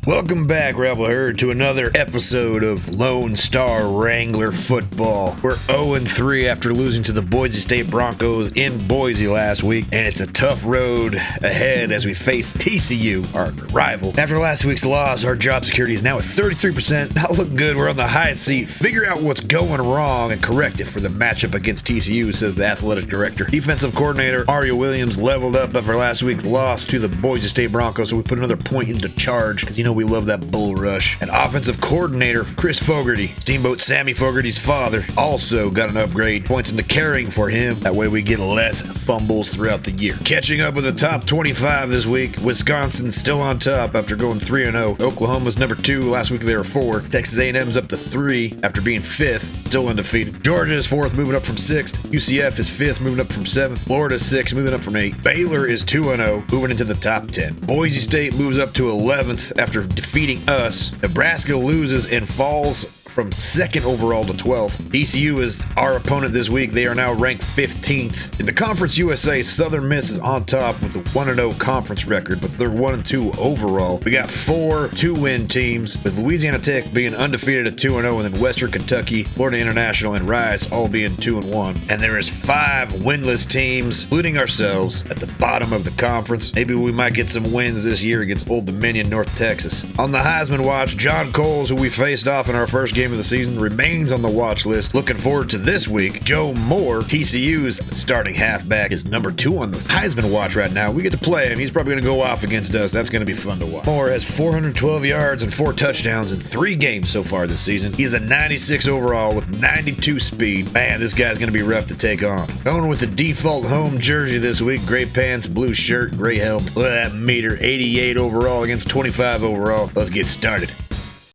Welcome back, Rebel Herd, to another episode of Lone Star Wrangler Football. We're 0-3 after losing to the Boise State Broncos in Boise last week, and it's a tough road ahead as we face TCU, our rival. After last week's loss, our job security is now at 33%. Not looking good. We're on the high seat. Figure out what's going wrong and correct it for the matchup against TCU, says the athletic director. Defensive coordinator Mario Williams leveled up after last week's loss to the Boise State Broncos, so we put another point into charge, because we love that bull rush. And offensive coordinator Chris Fogarty, Steamboat Sammy Fogarty's father, also got an upgrade. Points into caring for him. That way we get less fumbles throughout the year. Catching up with the top 25 this week, Wisconsin's still on top after going 3-0. Oklahoma's number 2. Last week they were 4. Texas A&M's up to 3 after being 5th, still undefeated. Georgia is 4th, moving up from 6th. UCF is 5th, moving up from 7th. Florida's 6th, moving up from 8th. Baylor is 2-0, moving into the top 10. Boise State moves up to 11th after defeating us. Nebraska loses and falls from 2nd overall to 12th. TCU is our opponent this week. They are now ranked 15th. In the Conference USA, Southern Miss is on top with a 1-0 conference record, but they're 1-2 overall. We got 4 2-win teams, with Louisiana Tech being undefeated at 2-0, and then Western Kentucky, Florida International, and Rice all being 2-1. And there is 5 winless teams, including ourselves, at the bottom of the conference. Maybe we might get some wins this year against Old Dominion, North Texas. On the Heisman watch, John Coles, who we faced off in our first game of the season, remains on the watch list. Looking forward to this week. Joe Moore, TCU's starting halfback, is number 2 on the Heisman watch right now. We get to play him. He's probably going to go off against us. That's going to be fun to watch. Moore has 412 yards and 4 touchdowns in 3 games so far this season. He's a 96 overall with 92 speed. Man, this guy's going to be rough to take on. Going with the default home jersey this week. Gray pants, blue shirt, gray helmet. Look at that meter. 88 overall against 25 overall. Let's get started.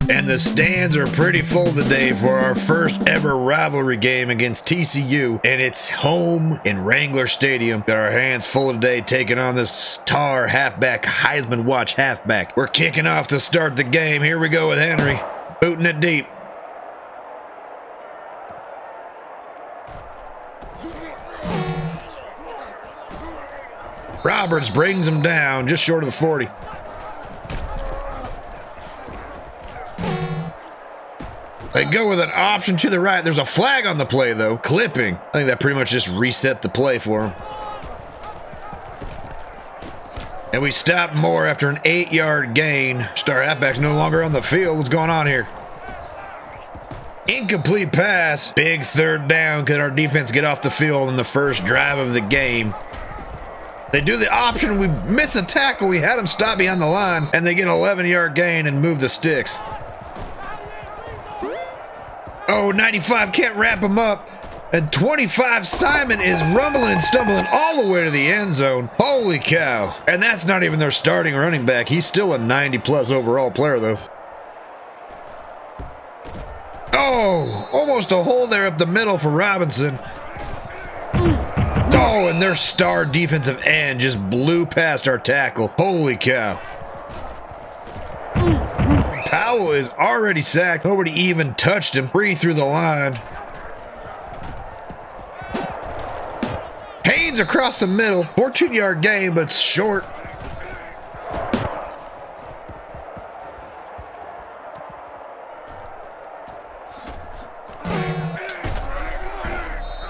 And the stands are pretty full today for our first ever rivalry game against TCU, and it's home in Wrangler Stadium. Got our hands full today taking on this star halfback, Heisman watch halfback. We're kicking off to start the game. Here we go with Henry, booting it deep. Roberts brings him down just short of the 40. They go with an option to the right. There's a flag on the play, though. Clipping. I think that pretty much just reset the play for him. And we stop Moore after an 8-yard gain. Star halfback's no longer on the field. What's going on here? Incomplete pass. Big third down. Could our defense get off the field in the first drive of the game? They do the option. We miss a tackle. We had them stop behind the line, and they get an 11-yard gain and move the sticks. Oh, 95 can't wrap him up. And 25, Simon is rumbling and stumbling all the way to the end zone. Holy cow. And that's not even their starting running back. He's still a 90-plus overall player, though. Oh, almost a hole there up the middle for Robinson. Oh, and their star defensive end just blew past our tackle. Holy cow. Powell is already sacked. Nobody even touched him. Free through the line. Haynes across the middle. 14-yard gain, but it's short.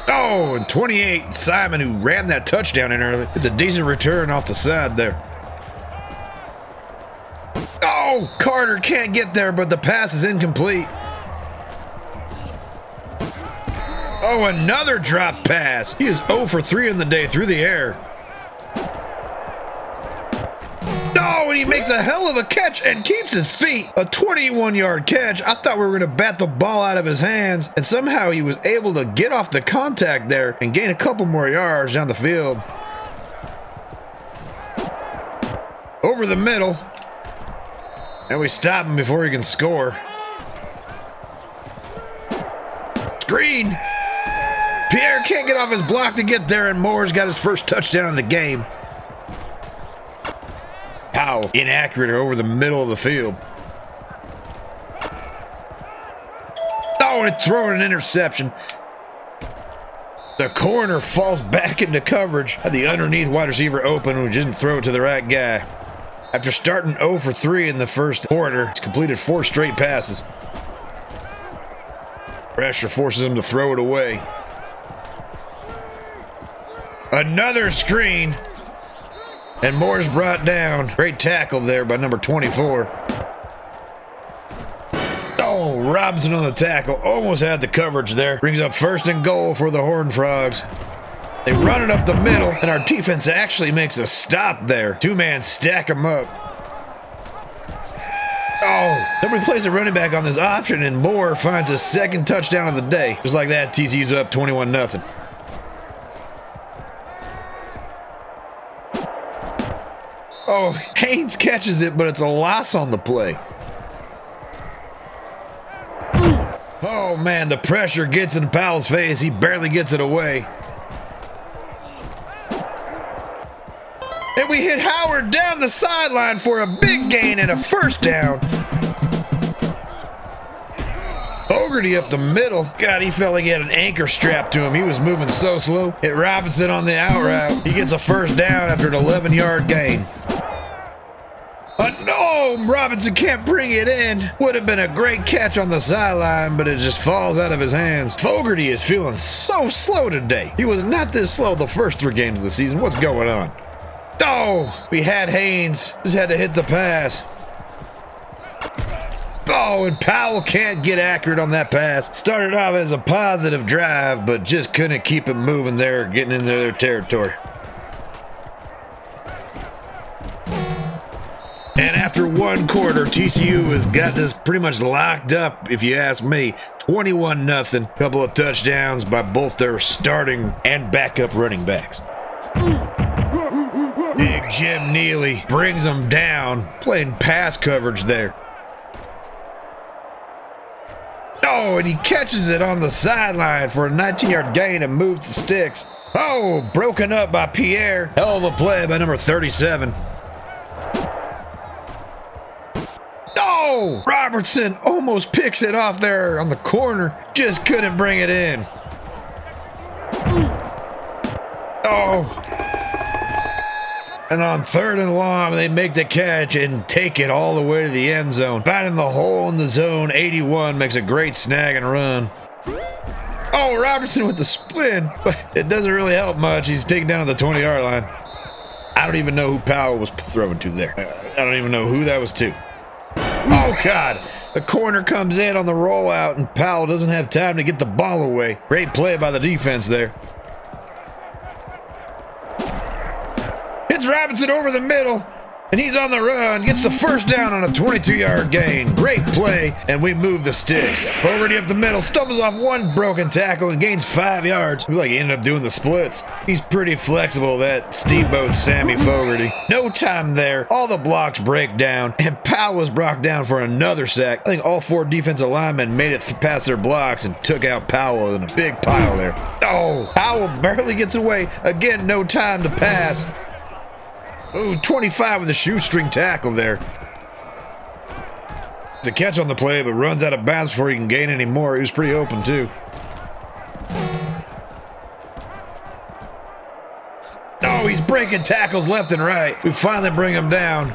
Oh, and 28, Simon, who ran that touchdown in early. It's a decent return off the side there. Oh, Carter can't get there, but the pass is incomplete. Oh, another drop pass. He is 0 for 3 in the day through the air. Oh, and he makes a hell of a catch and keeps his feet. A 21-yard catch. I thought we were going to bat the ball out of his hands, and somehow he was able to get off the contact there and gain a couple more yards down the field. Over the middle. And we stop him before he can score. Screen. Pierre can't get off his block to get there, and Moore's got his first touchdown of the game. Powell inaccurate over the middle of the field. Oh, and throwing an interception. The corner falls back into coverage. Had the underneath wide receiver open, who didn't throw it to the right guy. After starting 0 for 3 in the first quarter, he's completed 4 straight passes. Pressure forces him to throw it away. Another screen. And Moore's brought down. Great tackle there by number 24. Oh, Robinson on the tackle. Almost had the coverage there. Brings up 1st and goal for the Horned Frogs. They run it up the middle, and our defense actually makes a stop there. 2-man stack them up. Oh, somebody plays a running back on this option, and Moore finds his 2nd touchdown of the day. Just like that, TCU's up 21-0. Oh, Haynes catches it, but it's a loss on the play. Oh, man, the pressure gets in Powell's face. He barely gets it away. And we hit Howard down the sideline for a big gain and a 1st down. Fogarty up the middle. God, he felt like he had an anchor strapped to him. He was moving so slow. Hit Robinson on the out route. He gets a 1st down after an 11-yard gain. No, Robinson can't bring it in. Would have been a great catch on the sideline, but it just falls out of his hands. Fogarty is feeling so slow today. He was not this slow the first 3 games of the season. What's going on? Oh, we had Haynes. Just had to hit the pass. Oh, and Powell can't get accurate on that pass. Started off as a positive drive, but just couldn't keep it moving there, getting into their territory. And after 1 quarter, TCU has got this pretty much locked up, if you ask me. 21-0. Couple of touchdowns by both their starting and backup running backs. Big Jim Neely brings them down, playing pass coverage there. Oh, and he catches it on the sideline for a 19-yard gain and moves the sticks. Oh, broken up by Pierre. Hell of a play by number 37. Oh, Robertson almost picks it off there on the corner. Just couldn't bring it in. Oh. And on 3rd and long, they make the catch and take it all the way to the end zone. Finding the hole in the zone, 81 makes a great snag and run. Oh, Robertson with the spin, but it doesn't really help much. He's taken down to the 20-yard line. I don't even know who Powell was throwing to there. I don't even know who that was to. Oh, God. The corner comes in on the rollout, and Powell doesn't have time to get the ball away. Great play by the defense there. Hits Robinson over the middle, and he's on the run. Gets the 1st down on a 22-yard gain. Great play, and we move the sticks. Fogarty up the middle, stumbles off 1 broken tackle and gains 5 yards. Looks like he ended up doing the splits. He's pretty flexible, that steamboat Sammy Fogarty. No time there. All the blocks break down, and Powell was brought down for another sack. I think all 4 defensive linemen made it past their blocks and took out Powell in a big pile there. Oh, Powell barely gets away. Again, no time to pass. Ooh, 25 with a shoestring tackle there. It's a catch on the play, but runs out of bounds before he can gain any more. He was pretty open, too. Oh, he's breaking tackles left and right. We finally bring him down.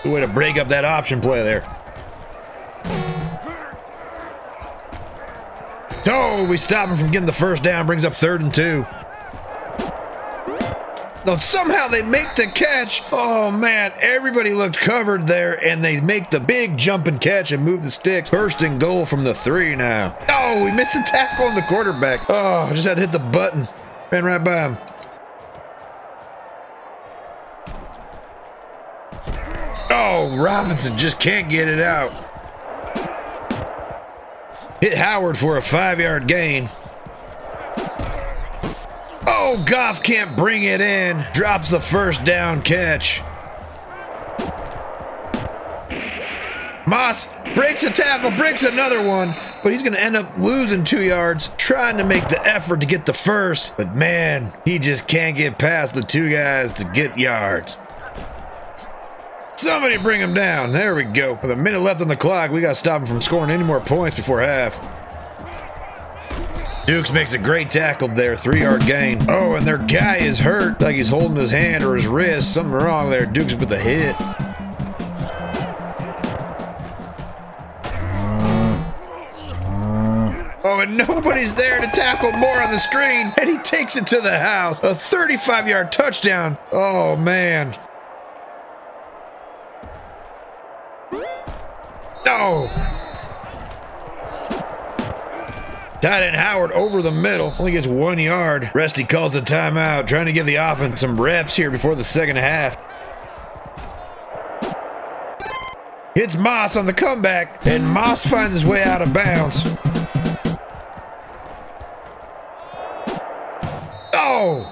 Good way to break up that option play there. Oh, we stop him from getting the 1st down. Brings up 3rd and 2. Though somehow they make the catch. Oh, man, everybody looked covered there, and they make the big jump and catch and move the sticks. 1st and goal from the 3 now. Oh, we missed the tackle on the quarterback. Oh, just had to hit the button. Ran right by him. Oh, Robinson just can't get it out. Hit Howard for a 5-yard gain. Oh, Goff can't bring it in. Drops the 1st down catch. Moss breaks a tackle, breaks another one, but he's going to end up losing 2 yards, trying to make the effort to get the 1st. But, man, he just can't get past the 2 guys to get yards. Somebody bring him down. There we go. With a minute left on the clock, we got to stop him from scoring any more points before half. Dukes makes a great tackle there, 3-yard gain. Oh, and their guy is hurt, like he's holding his hand or his wrist. Something wrong there. Dukes with a hit. Oh, and nobody's there to tackle more on the screen, and he takes it to the house. A 35-yard touchdown. Oh, man. Oh. Tight end Howard over the middle, only gets 1 yard. Rusty calls a timeout, trying to give the offense some reps here before the second half. Hits Moss on the comeback, and Moss finds his way out of bounds. Oh!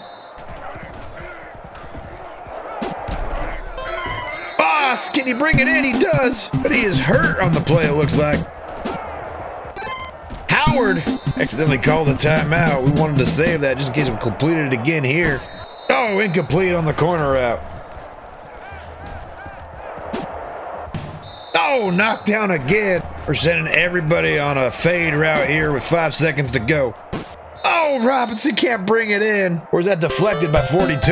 Moss, can he bring it in? He does, but he is hurt on the play, it looks like. Howard accidentally called a timeout. We wanted to save that just in case we completed it again here. Oh, incomplete on the corner route. Oh, knocked down again. We're sending everybody on a fade route here with 5 seconds to go. Oh, Robinson can't bring it in. Or is that deflected by 42?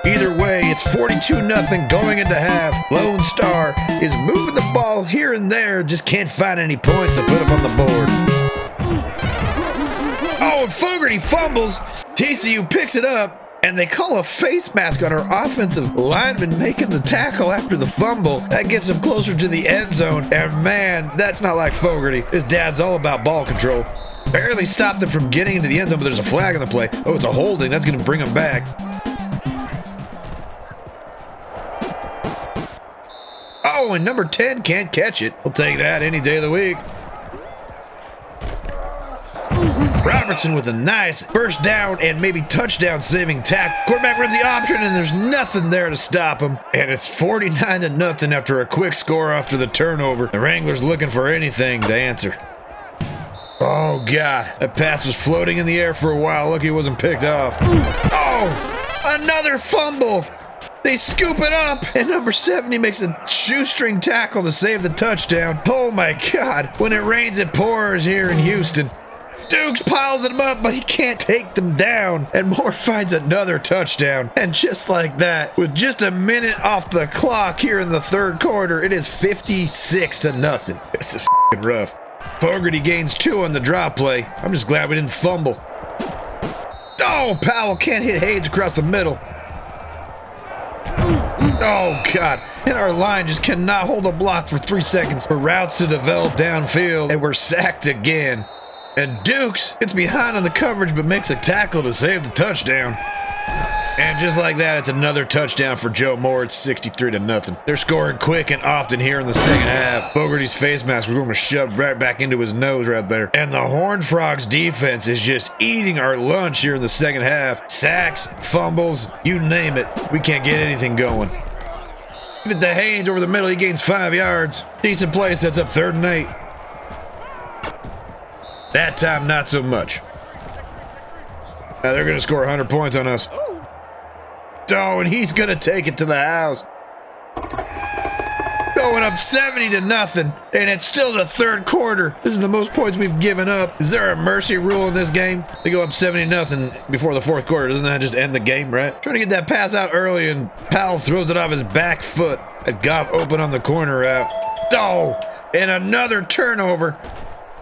Either way, it's 42-0 going into half. Lone Star is moving the ball here and there, just can't find any points to put up on the board. Oh, and Fogarty fumbles. TCU picks it up, and they call a face mask on our offensive lineman making the tackle after the fumble. That gets him closer to the end zone, and man, that's not like Fogarty. His dad's all about ball control. Barely stopped him from getting into the end zone, but there's a flag on the play. Oh, it's a holding. That's going to bring him back. Oh, and number 10 can't catch it. We'll take that any day of the week. Robertson with a nice first down and maybe touchdown saving tackle. Quarterback runs the option and there's nothing there to stop him. And it's 49-0 after a quick score after the turnover. The Wranglers looking for anything to answer. Oh God, that pass was floating in the air for a while. Lucky it wasn't picked off. Oh, another fumble. They scoop it up, and number 70 makes a shoestring tackle to save the touchdown. Oh my God, when it rains, it pours here in Houston. Dukes piles them up, but he can't take them down. And Moore finds another touchdown. And just like that, with just a minute off the clock here in the third quarter, it is 56-0. This is f***ing rough. Fogarty gains 2 on the drop play. I'm just glad we didn't fumble. Oh, Powell can't hit Hayes across the middle. Oh, God. And our line just cannot hold a block for 3 seconds for routes to develop downfield, and we're sacked again. And Dukes gets behind on the coverage but makes a tackle to save the touchdown. And just like that, it's another touchdown for Joe Moore. It's 63-0. They're scoring quick and often here in the second half. Fogarty's face mask was almost shoved right back into his nose right there. And the Horned Frogs defense is just eating our lunch here in the second half. Sacks, fumbles, you name it. We can't get anything going. Give it to Haynes over the middle. He gains 5 yards. Decent play, sets up 3rd and 8. That time, not so much. Now they're going to score 100 points on us. Oh, and he's going to take it to the house. Going up 70-0, and it's still the third quarter. This is the most points we've given up. Is there a mercy rule in this game? They go up 70-0 before the fourth quarter. Doesn't that just end the game, right? Trying to get that pass out early, and Powell throws it off his back foot. At Goff open on the corner route. Oh, and another turnover.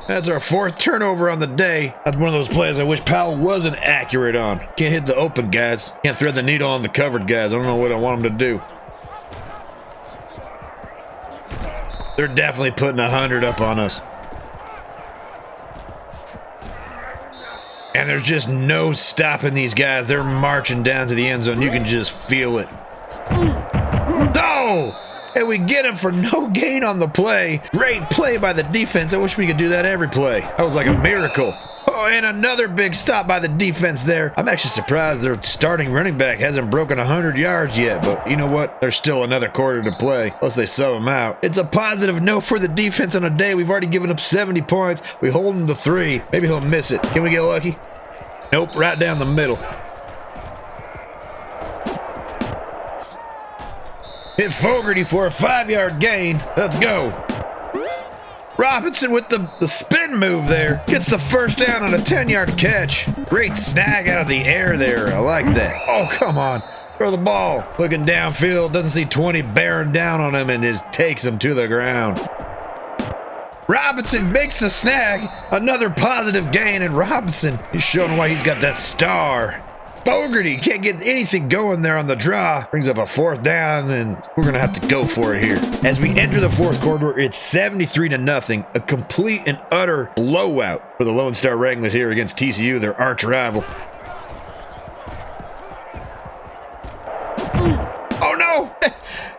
That's our 4th turnover on the day. That's one of those plays I wish Powell wasn't accurate on. Can't hit the open guys. Can't thread the needle on the covered guys. I don't know what I want them to do. They're definitely putting 100 up on us. And there's just no stopping these guys. They're marching down to the end zone. You can just feel it. Oh! And we get him for no gain on the play. Great play by the defense. I wish we could do that every play. That was like a miracle. Oh, and another big stop by the defense there. I'm actually surprised their starting running back hasn't broken 100 yards yet, but you know what? There's still another quarter to play, unless they sub him out. It's a positive note for the defense on a day. We've already given up 70 points. We hold him to 3. Maybe he'll miss it. Can we get lucky? Nope, right down the middle. Hit Fogarty for a 5-yard gain. Let's go. Robinson with the spin move there. Gets the first down on a 10-yard catch. Great snag out of the air there. I like that. Oh, come on. Throw the ball. Looking downfield. Doesn't see 20 bearing down on him and just takes him to the ground. Robinson makes the snag. Another positive gain, and Robinson is showing why he's got that star. Fogarty can't get anything going there on the draw. Brings up a 4th down, and we're going to have to go for it here. As we enter the 4th quarter, it's 73-0. A complete and utter blowout for the Lone Star Wranglers here against TCU, their arch rival. Oh, no!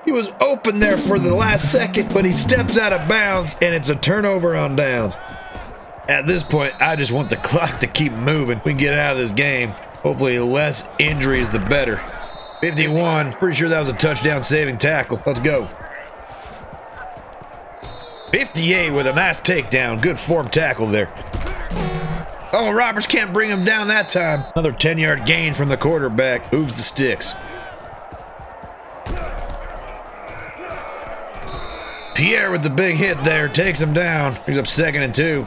He was open there for the last second, but he steps out of bounds, and it's a turnover on downs. At this point, I just want the clock to keep moving. We can get out of this game. Hopefully less injuries, the better. 51. Pretty sure that was a touchdown-saving tackle. Let's go. 58 with a nice takedown. Good form tackle there. Oh, Roberts can't bring him down that time. Another 10-yard gain from the quarterback. Moves the sticks. Pierre with the big hit there. Takes him down. He's up 2nd and 2.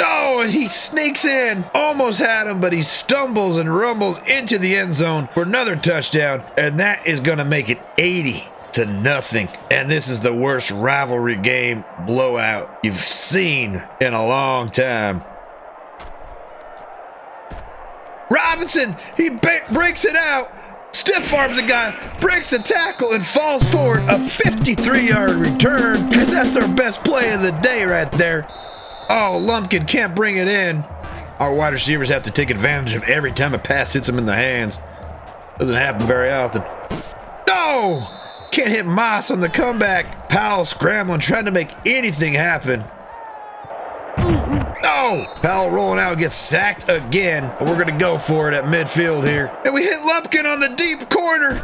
Oh, and he sneaks in. Almost had him, but he stumbles and rumbles into the end zone for another touchdown. And that is going to make it 80-0. And this is the worst rivalry game blowout you've seen in a long time. Robinson, he breaks it out. Stiff arms a guy, breaks the tackle, and falls forward. A 53-yard return. And that's our best play of the day right there. Oh, Lumpkin can't bring it in. Our wide receivers have to take advantage of every time a pass hits them in the hands. Doesn't happen very often. No! Can't hit Moss on the comeback. Powell scrambling, trying to make anything happen. No! Powell rolling out, gets sacked again. But we're going to go for it at midfield here. And we hit Lumpkin on the deep corner.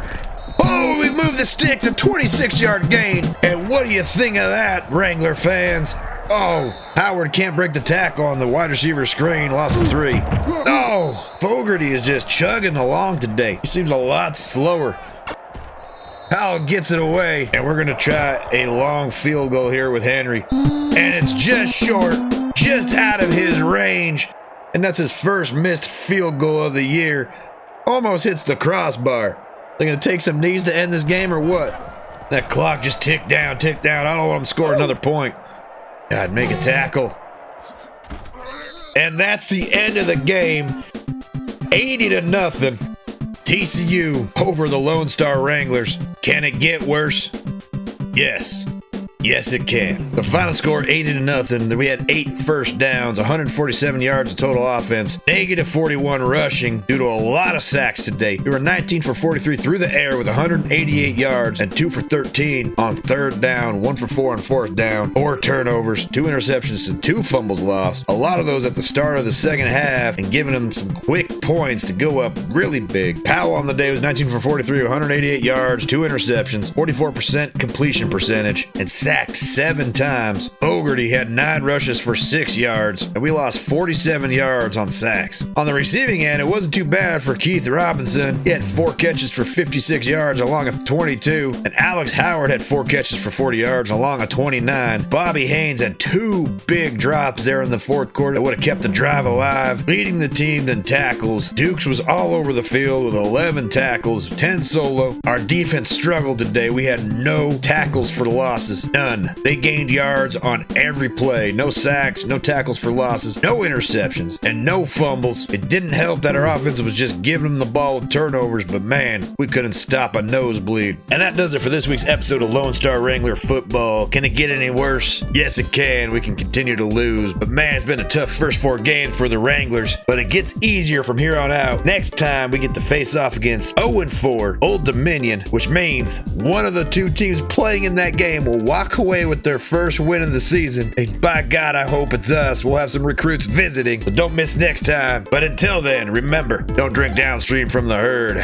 Oh, we move the sticks, a 26-yard gain. And what do you think of that, Wrangler fans? Oh, Howard can't break the tackle on the wide receiver screen. Loss of 3. Oh, Fogarty is just chugging along today. He seems a lot slower. Powell gets it away, and we're going to try a long field goal here with Henry. And it's just short, just out of his range. And that's his first missed field goal of the year. Almost hits the crossbar. They're going to take some knees to end this game or what? That clock just ticked down, ticked down. I don't want him to score another point. God, make a tackle. And that's the end of the game. 80-0. TCU over the Lone Star Wranglers. Can it get worse? Yes. Yes, it can. The final score, 80-0. We had 8 first downs, 147 yards of total offense, -41 rushing due to a lot of sacks today. We were 19 for 43 through the air with 188 yards and 2 for 13 on 3rd down, 1 for 4 on 4th down, 4 turnovers, 2 interceptions, and 2 fumbles lost. A lot of those at the start of the second half and giving them some quick points to go up really big. Powell on the day was 19 for 43, 188 yards, 2 interceptions, 44% completion percentage, and sacked 7 times. Fogarty had 9 rushes for 6 yards, and we lost 47 yards on sacks. On the receiving end, it wasn't too bad for Keith Robinson. He had 4 catches for 56 yards along a 22, and Alex Howard had 4 catches for 40 yards along a 29. Bobby Haynes had 2 big drops there in the 4th quarter that would have kept the drive alive, leading the team in tackles. Dukes was all over the field with 11 tackles, 10 solo. Our defense struggled today. We had no tackles for losses. None. They gained yards on every play. No sacks, no tackles for losses, no interceptions, and no fumbles. It didn't help that our offense was just giving them the ball with turnovers, but man, we couldn't stop a nosebleed. And that does it for this week's episode of Lone Star Wrangler Football. Can it get any worse? Yes, it can. We can continue to lose, but man, it's been a tough first 4 games for the Wranglers, but it gets easier from here on out. Next time, we get to face off against 0-4 Old Dominion, which means one of the 2 teams playing in that game will walk away with their first win of the season. And by God, I hope it's us. We'll have some recruits visiting, so don't miss next time. But until then, remember, don't drink downstream from the herd.